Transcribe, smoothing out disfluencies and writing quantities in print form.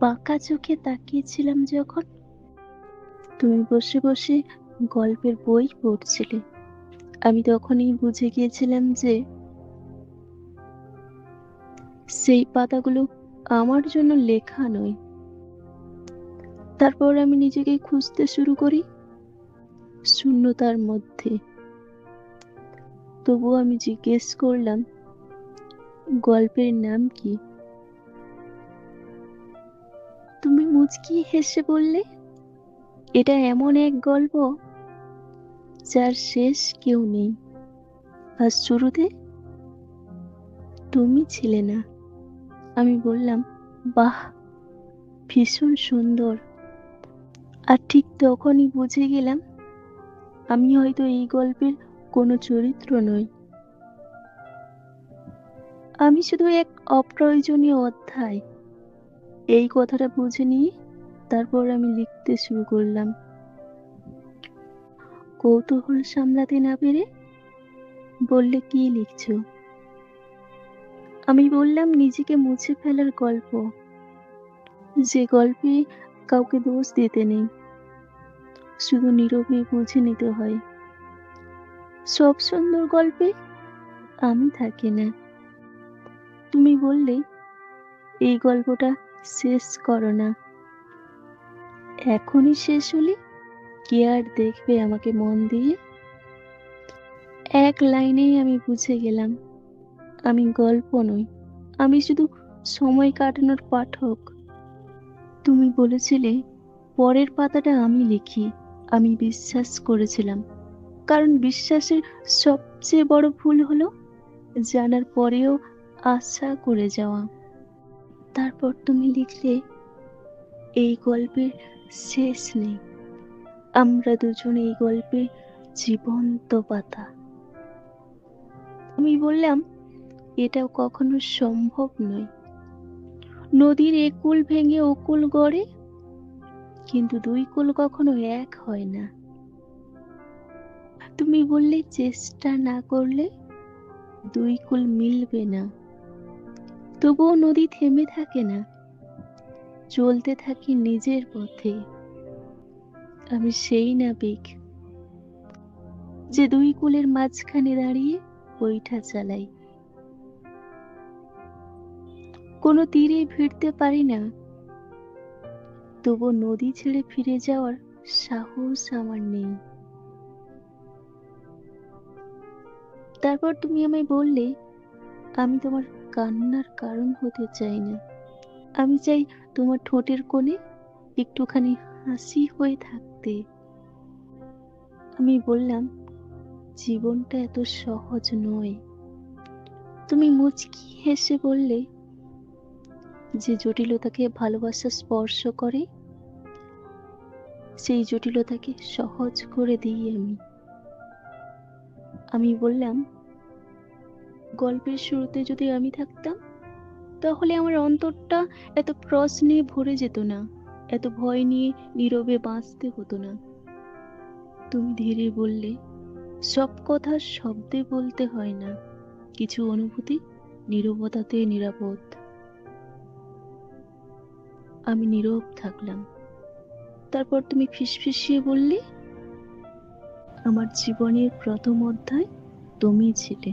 পাকা চোখে তাকিয়েছিলাম যখন, তুমি বসে বসে গল্পের বই পড়ছিলে। আমি তখনই বুঝে গিয়েছিলাম যে সেই পাতাগুলো আমার জন্য লেখা নয়। তারপর আমি নিজেকে খুঁজতে শুরু করি শূন্যতার মধ্যে। তবুও আমি জিজ্ঞেস করলাম, গল্পের নাম কি? তুমি মুচকি হেসে বললে, এটা এমন এক গল্প যার শেষ কেউ নেই, আর শুরুতে তুমি ছিলে না। আমি বললাম, বাহ, ভীষণ সুন্দর। আর ঠিক তখনই বুঝে গেলাম আমি হয়তো এই গল্পের কোনো চরিত্র নই, আমি শুধু এক অপ্রয়োজনীয় অধ্যায়। এই কথাটা বুঝে নিয়ে তারপর আমি লিখতে শুরু করলাম। কৌতূহল সামলাতে না পেরে বললে, কি লিখছো? আমি বললাম, নিজেকে মুছে ফেলার গল্প, যে গল্পে কাউকে দোষ দিতে নেই, শুধু নীরবে বুঝে নিতে হয়। সব সুন্দর গল্পে আমি থাকি না। তুমি বললে, এই গল্পটা শেষ করো না, এখনই শেষ হলে কে আর দেখবে আমাকে মন দিয়ে? এক লাইনেই আমি বুঝে গেলাম আমি গল্প নই, আমি শুধু সময় কাটানোর পাঠক। তুমি বলেছিলে পরের পাতাটা আমি লিখি। আমি বিশ্বাস করেছিলাম, কারণ বিশ্বাসের সবচেয়ে বড় ভুল হলো জানার পরেও আশা করে যাওয়া। তারপর তুমি লিখলে, এই গল্পের শেষ নেই, আমরা দুজন এই গল্পে জীবন্ত পাতা। আমি বললাম, এটাও কখনো সম্ভব নয়। নদীর একুল ভেঙে ওকুল গড়ে, কিন্তু দুই কুল কখনো এক হয় না। তুমি বললে, চেষ্টা না করলে দুই কুল মিলবে না। তবুও নদী থেমে থাকে না, চলতে থাকি নিজের পথে। আমি সেই নাবিক যে দুই কুলের মাঝখানে দাঁড়িয়ে বৈঠা চালাই। কোনো তীরে ভিড়তে পারি না, তবু নদী ছেড়ে ফিরে যাওয়ার সাহস আমার নেই। তারপর তুমি আমায় বললে, আমি তোমার কান্নার কারণ হতে চাই না, আমি চাই তোমার ঠোঁটের কোণে একটুখানি হাসি হয়ে থাকতে। আমি বললাম, জীবনটা এত সহজ নয়। তুমি মুচকি হেসে বললে, যে জটিলতাকে ভালোবাসা স্পর্শ করে সেই জটিলতাকে সহজ করে দিই আমি। আমি বললাম, গল্পের শুরুতে যদি আমি থাকতাম, তাহলে আমার অন্তরটা এত প্রশ্নে ভরে যেত না, এত ভয় নিয়ে নীরবে বাঁচতে হতো না। তুমি ধীরে বললে, সব কথা শব্দে বলতে হয় না, কিছু অনুভূতি নীরবতাতে নিরাপদ। আমি নীরব থাকলাম। তারপর তুমি ফিসফিসিয়ে বললে, আমার জীবনের প্রথম অধ্যায় তুমি ছিলে।